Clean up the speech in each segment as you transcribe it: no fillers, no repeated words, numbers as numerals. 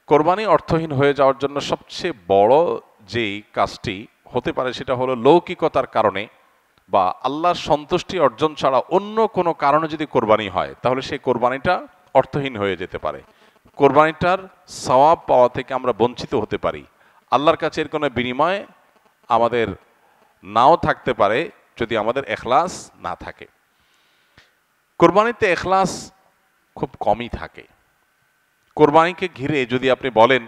কোরবানি অর্থহীন হয়ে যাওয়ার জন্য সবচেয়ে বড় যেই কাজটি হতে পারে সেটা হলো লৌকিকতার কারণে বা আল্লাহর সন্তুষ্টি অর্জন ছাড়া অন্য কোনো কারণে যদি কোরবানি হয় তাহলে সেই কোরবানিটা অর্থহীন হয়ে যেতে পারে। কোরবানিটার সওয়াব পাওয়া থেকে আমরা বঞ্চিত হতে পারি। আল্লাহর কাছে এর কোনো বিনিময় আমাদের নাও থাকতে পারে যদি আমাদের এখলাস না থাকে। কোরবানিতে এখলাস খুব কমই থাকে। কোরবানিকে ঘিরে যদি আপনি বলেন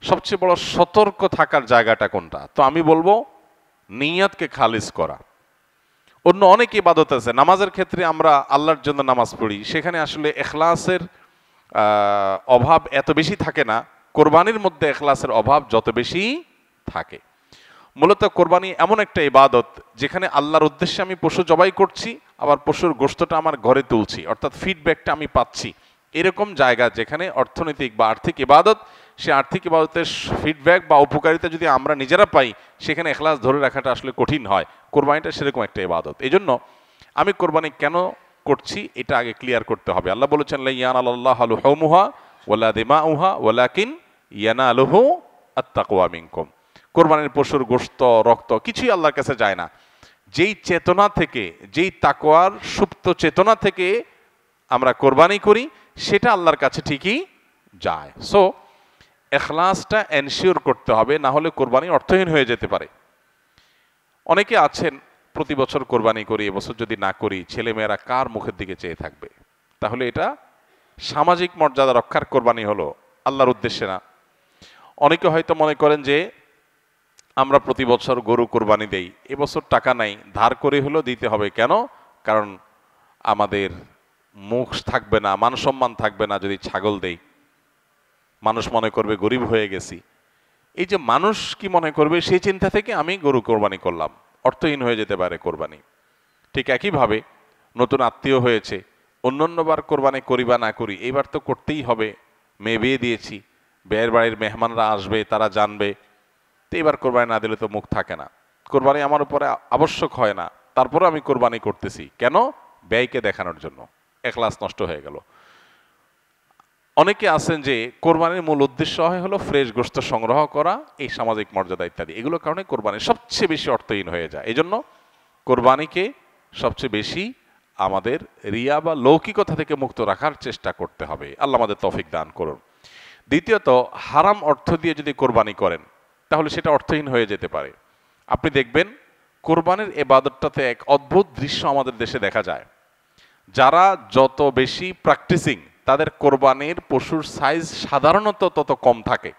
সবচেয়ে বড় সতর্ক থাকার জায়গাটা কোনটা, তো আমি বলবো নিয়তকে খালিস করা। অন্য অনেক ইবাদত আছে, নামাজের ক্ষেত্রে আমরা আল্লাহর জন্য নামাজ পড়ি, সেখানে আসলে এখলাসের অভাব এত বেশি থাকে না। কোরবানির মধ্যে এখলাসের অভাব যত বেশি থাকে। মূলত কোরবানি এমন একটা ইবাদত যেখানে আল্লাহর উদ্দেশ্যে আমি পশু জবাই করছি, আবার পশুর গোশতটা আমার ঘরে তুলছি, অর্থাৎ ফিডব্যাকটা আমি পাচ্ছি। এরকম জায়গা যেখানে অর্থনৈতিক বা আর্থিক ইবাদত, সে আর্থিক ইবাদতের ফিডব্যাক বা উপকারিতা যদি আমরা নিজেরা পাই, সেখানে এখলাস ধরে রাখাটা আসলে কঠিন হয়। কোরবানিটা সেরকম একটা ইবাদত। এই জন্য আমি কোরবানি কেন করছি এটা আগে ক্লিয়ার করতে হবে। আল্লাহ বলেছেন লা ইয়ানালাল্লাহু লুহুমুহা ওয়ালা দিমাউহা ওয়ালাকিন ইয়ানালুহু আত-তাকওয়া মিনকুম। কোরবানির পশুর গোশত, রক্ত কিছুই আল্লাহর কাছে যায় না। যেই চেতনা থেকে, যেই তাকওয়ার সুপ্ত চেতনা থেকে আমরা কোরবানি করি, সেটা আল্লাহর কাছে ঠিকই যায়। সো এখলাসটা এনশিওর করতে হবে, না হলে কোরবানি অর্থহীন হয়ে যেতে পারে। অনেকে আছেন প্রতি বছর কোরবানি করি, এবছর যদি না করি ছেলেমেয়েরা কার মুখের দিকে চেয়ে থাকবে। তাহলে এটা সামাজিক মর্যাদা রক্ষার কোরবানি হলো, আল্লাহর উদ্দেশ্যে না। অনেকে হয়তো মনে করেন যে আমরা প্রতি বছর গরু কোরবানি দেই, এবছর টাকা নাই, ধার করে হলেও দিতে হবে। কেন? কারণ আমাদের মুখ থাকবে না, মান সম্মান থাকবে না যদি ছাগল দেই। মানুষ মনে করবে গরিব হয়ে গেছি। এই যে মানুষ কি মনে করবে সেই চিন্তা থেকে আমি গরু কোরবানি করলাম, অর্থহীন হয়ে যেতে পারে কোরবানি। ঠিক একইভাবে নতুন আত্মীয় হয়েছে, অন্যান্যবার কোরবানি করি বা না করি, এইবার তো করতেই হবে। মেয়ে বিয়ে দিয়েছি, বিয়ের বাড়ির মেহমানরা আসবে, তারা জানবে, তো এবার কোরবানি না দিলে তো মুখ থাকে না। কোরবানি আমার উপরে আবশ্যক হয় না, তারপরে আমি কোরবানি করতেছি কেন? ব্যয়কে দেখানোর জন্য। এখলাস নষ্ট হয়ে গেল। অনেকে আছেন যে কোরবানির মূল উদ্দেশ্য হলো ফ্রেশ গোশত সংগ্রহ করা, এই সামাজিক মর্যাদা ইত্যাদি, এগুলোর কারণে কোরবানি সবচেয়ে বেশি অর্থহীন হয়ে যায়। এই জন্য কোরবানিকে সবচেয়ে বেশি আমাদের রিয়া বা লৌকিকতা থেকে মুক্ত রাখার চেষ্টা করতে হবে। আল্লাহ আমাদের তৌফিক দান করুন। দ্বিতীয়ত, হারাম অর্থ দিয়ে যদি কোরবানি করেন তাহলে সেটা অর্থহীন হয়ে যেতে পারে। আপনি দেখবেন কোরবানির ইবাদতটাতে এক অদ্ভুত দৃশ্য আমাদের দেশে দেখা যায়। যারা যত বেশি প্র্যাকটিসিং, তাদের কোরবানির পশুর সাইজ সাধারণত তত কম থাকে।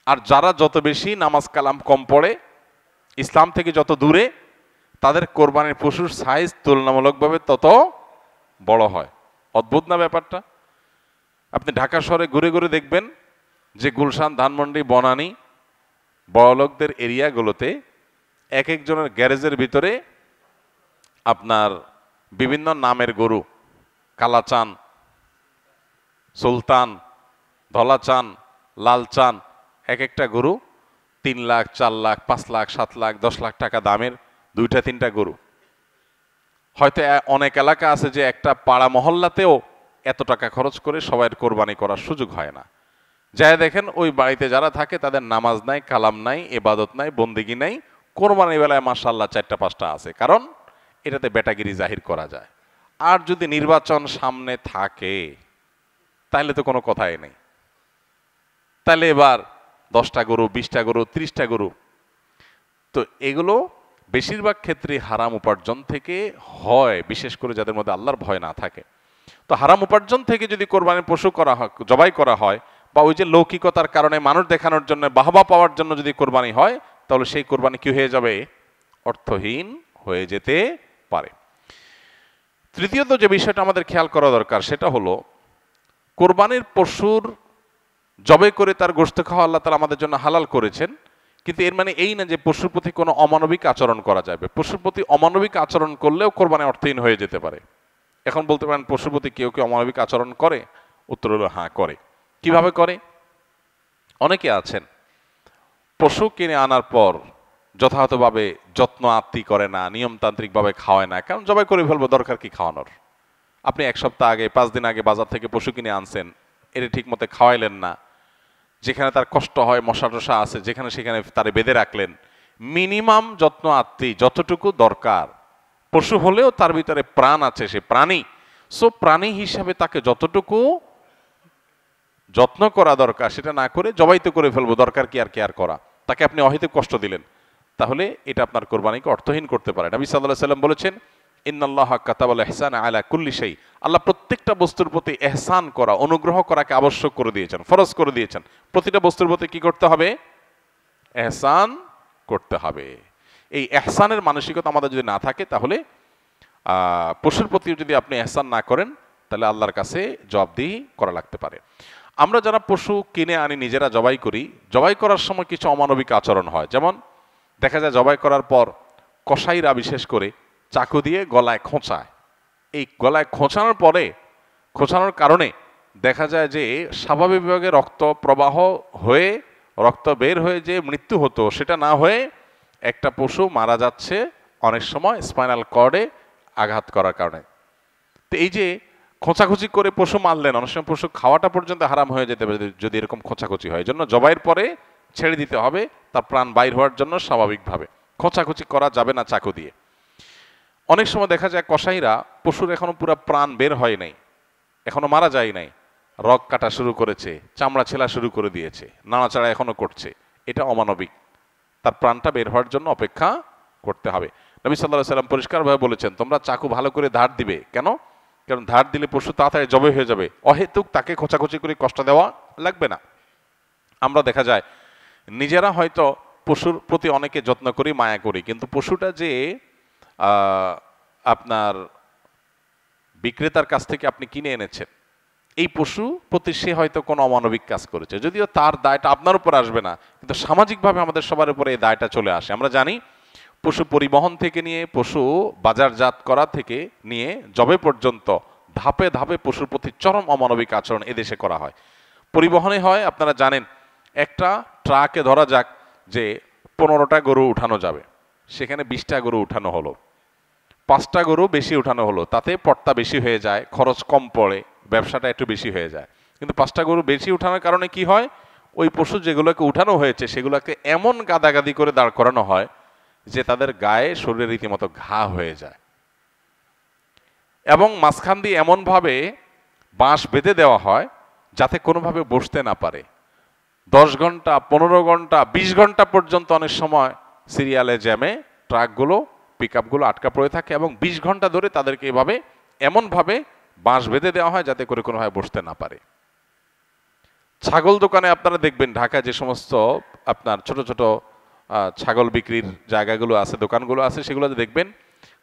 আর যারা যত বেশি নামাজ কালাম কম পড়ে, ইসলাম থেকে যত দূরে, তাদের কোরবানির পশুর সাইজ তুলনামূলকভাবে তত বড় হয়। অদ্ভুত না ব্যাপারটা? আপনি ঢাকা শহরে ঘুরে ঘুরে দেখবেন যে গুলশান, ধানমন্ডি, বনানী, বড়লোকদের এরিয়াগুলোতে এক একজনের গ্যারেজের ভিতরে আপনার বিভিন্ন নামের গরু, কালাচান, সুলতান, ধলাচান, লালচান, এক একটা গরু 3 লাখ, 4 লাখ, 5 লাখ, 7 লাখ, 10 লাখ টাকা দামের 2টা 3টা গরু। হয়তো অনেক এলাকা আছে যে একটা পাড়া মহল্লাতেও এত টাকা খরচ করে সবাইয়ের কোরবানি করার সুযোগ হয় না। যাই দেখেন ওই বাড়িতে যারা থাকে তাদের নামাজ নাই, কালাম নাই, ইবাদত নাই, বন্দেগী নাই, কোরবানির বেলায় মাশাআল্লাহ 4টা 5টা আছে, কারণ এটাতে বেটাগিরি জাহির করা যায়। আর যদি নির্বাচন সামনে থাকে তাহলে তো কোনো কথাই নেই। তাহলে এবার 10টা গরু, 20টা গরু, 30টা গরু। তো এগুলো বেশিরভাগ ক্ষেত্রে হারাম উপার্জন থেকে হয়, বিশেষ করে যাদের মধ্যে আল্লাহর ভয় না থাকে। তো হারাম উপার্জন থেকে যদি কোরবানির পশু করা হয়, জবাই করা হয়, বা ওই যে লৌকিকতার কারণে মানুষ দেখানোর জন্য, বাহবা পাওয়ার জন্য যদি কোরবানি হয়, তাহলে সেই কোরবানি কি হয়ে যাবে? অর্থহীন হয়ে যেতে পারে। তৃতীয়ত যে বিষয়টা আমাদের খেয়াল করা দরকার সেটা হলো কোরবানির পশুর জবাই করে তার গোশত খাওয়া আল্লাহ তাআলা আমাদের জন্য হালাল করেছেন, কিন্তু এর মানে এই না যে পশুর প্রতি কোনো অমানবিক আচরণ করা যাবে। পশুর প্রতি অমানবিক আচরণ করলেও কোরবানি অর্থহীন হয়ে যেতে পারে। এখন বলতে পারেন পশুর প্রতি কেউ কেউ অমানবিক আচরণ করে? উত্তর হলো হ্যাঁ, করে। কিভাবে করে? অনেকে আছেন পশু কিনে আনার পর যথাযথভাবে যত্ন আত্তি করে না, নিয়মতান্ত্রিকভাবে খাওয়ায় না। কারণ জবাই করে ফেলবো, দরকার কি খাওয়ানোর? আপনি 1 সপ্তাহ আগে, 5 দিন আগে বাজার থেকে পশু কিনে আনছেন, এটা ঠিক মতো খাওয়াইলেন না, যেখানে তার কষ্ট হয়, মশা টশা আছে, যেখানে সেখানে তারে বেঁধে রাখলেন। মিনিমাম যত্ন আত্মি যতটুকু দরকার, পশু হলেও তার ভিতরে প্রাণ আছে, সে প্রাণী। সো প্রাণী হিসাবে তাকে যতটুকু যত্ন করা দরকার সেটা না করে জবাই তো করে ফেলবো, দরকার কি আর কেয়ার করা, তাকে আপনি অহেতুক কষ্ট দিলেন, তাহলে এটা আপনার কোরবানিকে অর্থহীন করতে পারে। নবী সাল্লাল্লাহু আলাইহি ওয়াসাল্লাম বলেছেন, ইন্নাল্লাহা কাতাবাল ইহসানা আলা কুল্লি শাই, আল্লাহ প্রত্যেকটা বস্তুর প্রতি ইহসান করা, অনুগ্রহ করাকে আবশ্যক করে দিয়েছেন, ফরজ করে দিয়েছেন। প্রতিটা বস্তুর প্রতি কি করতে হবে? ইহসান করতে হবে। এই ইহসানের মানসিকতা আমাদের যদি না থাকে, তাহলে পশুর প্রতি যদি আপনি ইহসান না করেন, তাহলে আল্লাহর কাছে জবাবদিহি করা লাগতে পারে। আমরা যারা পশু কিনে আনি, নিজেরা জবাই করি, জবাই করার সময় কিছু অমানবিক আচরণ হয়। যেমন দেখা যায় জবাই করার পর কসাইরা বিশেষ করে চাকু দিয়ে গলায় খোঁচায়। এই গলায় খোঁচানোর পরে, খোঁচানোর কারণে দেখা যায় যে স্বাভাবিকভাবে রক্ত প্রবাহ হয়ে, রক্ত বের হয়ে যে মৃত্যু হতো, সেটা না হয়ে একটা পশু মারা যাচ্ছে অনেক সময় স্পাইনাল কর্ডে আঘাত করার কারণে। তো এই যে খোঁচাখুচি করে পশু মারলেন, অনেক সময় পশু খাওয়াটা পর্যন্ত হারাম হয়ে যেতে পারে যদি এরকম খোঁচাখুচি হয়। জন্য জবাইয়ের পরে ছেড়ে দিতে হবে, তার প্রাণ বাইর হওয়ার জন্য স্বাভাবিকভাবে। খোঁচাখুচি করা যাবে না চাকু দিয়ে। অনেক সময় দেখা যায় কসাইরা পশুর এখনো পুরো প্রাণ বের হয় নাই, এখনো মারা যায় নাই, রগ কাটা শুরু করেছে, চামড়া ছেলা শুরু করে দিয়েছে, নাড়াচাড়া এখনো করছে, এটা অমানবিক। তার প্রাণটা বের হওয়ার জন্য অপেক্ষা করতে হবে। নবী সাল্লাল্লাহু আলাইহি ওয়াসাল্লাম পরিষ্কারভাবে বলেছেন, তোমরা চাকু ভালো করে ধার দিবে। কেন? কারণ ধার দিলে পশু তাড়াতাড়ি জবাই হয়ে যাবে, অহেতুক তাকে খোঁচাখুচি করে কষ্ট দেওয়া লাগবে না। আমরা দেখা যায় নিজেরা হয়তো পশুর প্রতি অনেকে যত্ন করি, মায়া করি, কিন্তু পশুটা যে আপনার বিক্রেতার কাছ থেকে আপনি কিনে এনেছেন, এই পশু প্রতি সে হয়তো কোনো অমানবিক কাজ করেছে, যদিও তার দায়টা আপনার উপর আসবে না, কিন্তু সামাজিকভাবে আমাদের সবার উপরে এই দায়টা চলে আসে। আমরা জানি পশু পরিবহন থেকে নিয়ে পশু বাজারজাত করা থেকে নিয়ে জবে পর্যন্ত ধাপে ধাপে পশুর প্রতি চরম অমানবিক আচরণ এদেশে করা হয়। পরিবহনে হয়, আপনারা জানেন, একটা ট্রাকে ধরা যাক যে 15টা গরু উঠানো যাবে, সেখানে 20টা গরু উঠানো হলো, 5টা গরু বেশি উঠানো হলো, তাতে পড়তা বেশি হয়ে যায়, খরচ কম পড়ে, ব্যবসাটা একটু বেশি হয়ে যায়। কিন্তু 5টা গরু বেশি উঠানোর কারণে কি হয়? ওই পশু যেগুলোকে উঠানো হয়েছে সেগুলোকে এমন গাদাগাদি করে দাঁড় করানো হয় যে তাদের গায়ে, শরীরে রীতিমতো ঘা হয়ে যায়, এবং মাঝখান দিয়ে এমনভাবে বাঁশ বেঁধে দেওয়া হয় যাতে কোনোভাবে বসতে না পারে। 10 ঘন্টা, 15 ঘন্টা, 20 ঘন্টা পর্যন্ত অনেক সময় সিরিয়ালে জ্যামে ট্রাকগুলো, পিকআপগুলো আটকা পড়ে থাকে, এবং 20 ঘন্টা ধরে তাদেরকে এভাবে এমনভাবে বাঁশ বেঁধে দেওয়া হয় যাতে করে কোনোভাবে বসতে না পারে। ছাগল দোকানে আপনারা দেখবেন, ঢাকায় যে সমস্ত আপনার ছোট ছোট ছাগল বিক্রির জায়গাগুলো আছে, দোকানগুলো আছে, সেগুলোতে দেখবেন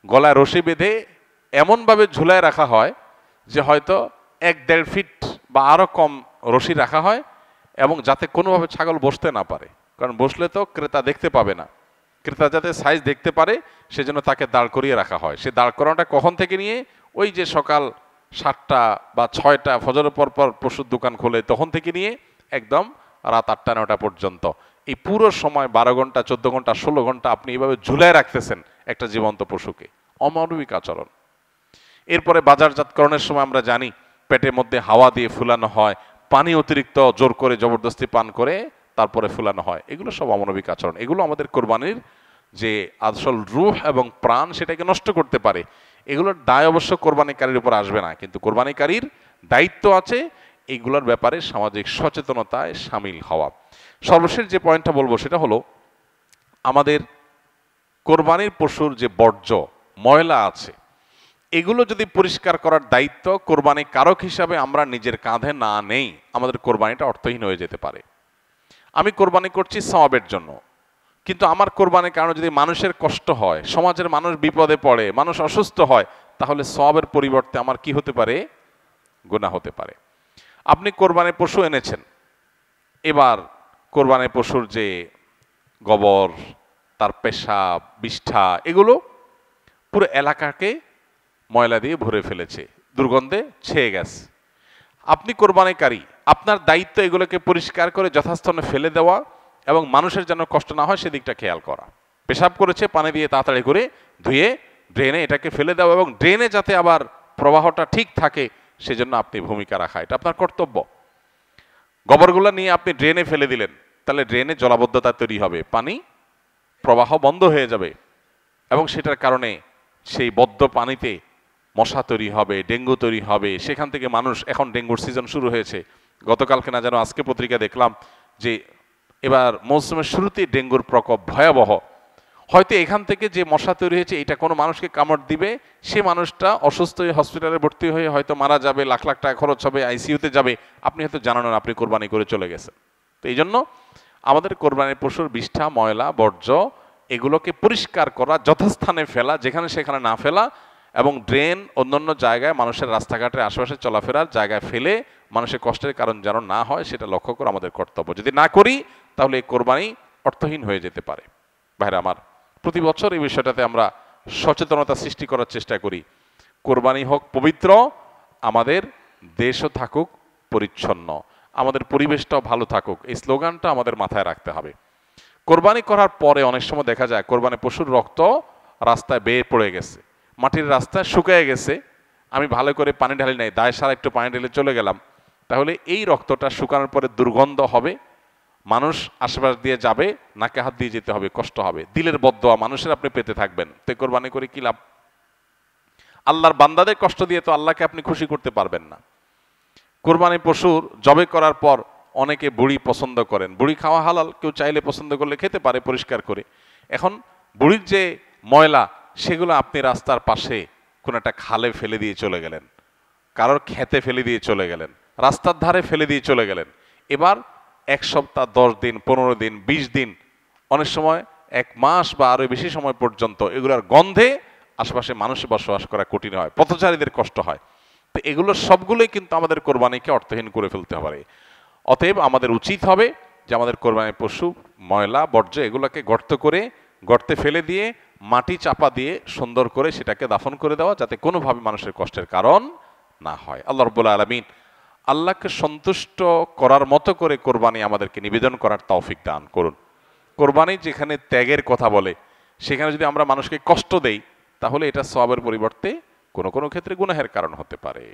গলায় রশি বেঁধে এমনভাবে ঝুলায় রাখা হয় যে হয়তো 1-1.5 ফিট বা আরও কম রশি রাখা হয়, এবং যাতে কোনোভাবে ছাগল বসতে না পারে, কারণ বসলে তো ক্রেতা দেখতে পাবে না। ক্রেতা যাতে সাইজ দেখতে পারে সেজন্য তাকে দাঁড় করিয়ে রাখা হয়। সে দাঁড় করানোটা কখন থেকে নিয়ে, ওই যে সকাল 7টা বা 6টা ফজরের পর পর পশুর দোকান খোলে তখন থেকে নিয়ে একদম রাত 8টা-9টা পর্যন্ত, এই পুরো সময় 12 ঘন্টা, 14 ঘন্টা, 16 ঘন্টা আপনি এইভাবে ঝুলায় রাখতেছেন একটা জীবন্ত পশুকে। অমানবিক আচরণ। এরপরে বাজারজাতকরণের সময় আমরা জানি পেটের মধ্যে হাওয়া দিয়ে ফুলানো হয়, পানি অতিরিক্ত জোর করে জবরদস্তি পান করে তারপরে ফুলানো হয়। এগুলো সব অমানবিক আচরণ। এগুলো আমাদের কোরবানির যে আসল রূহ এবং প্রাণ সেটাকে নষ্ট করতে পারে। এগুলোর দায় অবশ্য কোরবানিকারীর উপর আসবে না, কিন্তু কোরবানিকারীর দায়িত্ব আছে এইগুলোর ব্যাপারে সামাজিক সচেতনতায় সামিল হওয়া। সর্বশেষ যে পয়েন্টটা বলবো সেটা হলো, আমাদের কোরবানির পশুর যে বর্জ্য ময়লা আছে, এগুলো যদি পরিষ্কার করার দায়িত্ব কোরবানি কারক হিসাবে আমরা নিজের কাঁধে না নেই, আমাদের কোরবানিটা অর্থহীন হয়ে যেতে পারে। আমি কোরবানি করছি সওয়াবের জন্য, কিন্তু আমার কোরবানির কারণে যদি মানুষের কষ্ট হয়, সমাজের মানুষ বিপদে পড়ে, মানুষ অসুস্থ হয়, তাহলে সওয়াবের পরিবর্তে আমার কি হতে পারে? গুনাহ হতে পারে। আপনি কোরবানির পশু এনেছেন, এবার কোরবানির পশুর যে গোবর, তার পেশাব, বিষ্ঠা, এগুলো পুরো এলাকাকে ময়লা দিয়ে ভরে ফেলেছে, দুর্গন্ধে ছেয়ে গেছে। আপনি কোরবানিকারী, আপনার দায়িত্ব এগুলোকে পরিষ্কার করে যথাস্থানে ফেলে দেওয়া এবং মানুষের যেন কষ্ট না হয় সেদিকটা খেয়াল করা। পেশাব করেছে, পানি দিয়ে তাড়াতাড়ি করে ধুয়ে ড্রেনে এটাকে ফেলে দেওয়া, এবং ড্রেনে যাতে আবার প্রবাহটা ঠিক থাকে সেজন্য আপনি ভূমিকা রাখা, এটা আপনার কর্তব্য। গোবরগুলো নিয়ে আপনি ড্রেনে ফেলে দিলেন, তাহলে ড্রেনে জলাবদ্ধতা তৈরি হবে, পানি প্রবাহ বন্ধ হয়ে যাবে এবং সেটার কারণে সেই বদ্ধ পানিতে মশা তৈরি হবে, ডেঙ্গু তৈরি হবে। সেখান থেকে মানুষ, এখন ডেঙ্গুর সিজন শুরু হয়েছে, গতকালকে না যেন আজকে পত্রিকা দেখলাম যে এবার মৌসুমের শুরুতেই ডেঙ্গুর প্রকোপ ভয়াবহ। হয়তো এখান থেকে যে মশা তৈরি হয়েছে এটা কোনো মানুষকে কামড় দিবে, সে মানুষটা অসুস্থ হয়ে হসপিটালে ভর্তি হয়ে হয়তো মারা যাবে, লাখ লাখ টাকা খরচ হবে, আইসিইউতে যাবে, আপনি হয়তো জানেন না, আপনি কোরবানি করে চলে গেছেন। তো এই জন্য আমাদের কোরবানির পশুর বিষ্ঠা, ময়লা, বর্জ্য এগুলোকে পরিষ্কার করা, যথাস্থানে ফেলা, যেখানে সেখানে না ফেলা, এবং ড্রেন অন্যান্য জায়গায় মানুষের রাস্তাঘাটের আশেপাশে চলাফেরার জায়গায় ফেলে মানুষের কষ্টের কারণ যেন না হয় সেটা লক্ষ্য করা আমাদের কর্তব্য। যদি না করি তাহলে এই কোরবানি অর্থহীন হয়ে যেতে পারে। ভাইরা আমার, প্রতি বছর এই বিষয়টাতে আমরা সচেতনতা সৃষ্টি করার চেষ্টা করি। কোরবানি হোক পবিত্র, আমাদের দেশও থাকুক পরিচ্ছন্ন, আমাদের পরিবেশটাও ভালো থাকুক, এই স্লোগানটা আমাদের মাথায় রাখতে হবে। কোরবানি করার পরে অনেক সময় দেখা যায় কোরবানি পশুর রক্ত রাস্তায় বেয়ে পড়ে গেছে, মাটির রাস্তায় শুকিয়ে গেছে, আমি ভালো করে পানি ঢালি নাই, দায় সারা একটু পানি ঢেলে চলে গেলাম, তাহলে এই রক্তটা শুকানোর পরে দুর্গন্ধ হবে, মানুষ আশেপাশ দিয়ে যাবে, নাকে হাত দিয়ে যেতে হবে, কষ্ট হবে, দিলের বদদোয়া মানুষের আপনি পেতে থাকবেন। তো কোরবানি করে কি লাভ? আল্লাহর বান্দাদের কষ্ট দিয়ে তো আল্লাহকে আপনি খুশি করতে পারবেন না। কোরবানি পশুর জবে করার পর অনেকে বুড়ি পছন্দ করেন, বুড়ি খাওয়া হালাল, কেউ চাইলে পছন্দ করলে খেতে পারে পরিষ্কার করে। এখন বুড়ির যে ময়লা সেগুলো আপনি রাস্তার পাশে কোন একটা খালে ফেলে দিয়ে চলে গেলেন, কারোর খেতে ফেলে দিয়ে চলে গেলেন, রাস্তার ধারে ফেলে দিয়ে চলে গেলেন। এবার 1 সপ্তাহ, 10 দিন, 15 দিন, 20 দিন, অনেক সময় 1 মাস বা আরো বেশি সময় পর্যন্ত এগুলোর গন্ধে আশেপাশে মানুষের বসবাস করা কঠিন হয়, পথচারীদের কষ্ট হয়। তো এগুলো সবগুলোই কিন্তু আমাদের কোরবানিকে অর্থহীন করে ফেলতে পারে। অতএব আমাদের উচিত হবে যে আমাদের কোরবানির পশু ময়লা বর্জ্য এগুলোকে গর্তে ফেলে দিয়ে মাটি চাপা দিয়ে সুন্দর করে সেটাকে দাফন করে দেওয়া, যাতে কোনোভাবে মানুষের কষ্টের কারণ না হয়। আল্লাহ রাব্বুল আলামিন আল্লাহকে সন্তুষ্ট করার মতো করে কোরবানি আমাদেরকে নিবেদন করার তৌফিক দান করুন। কোরবানি যেখানে ত্যাগের কথা বলে, সেখানে যদি আমরা মানুষকে কষ্ট দেই তাহলে এটা সওয়াবের পরিবর্তে কোনো কোনো ক্ষেত্রে গুনাহের কারণ হতে পারে।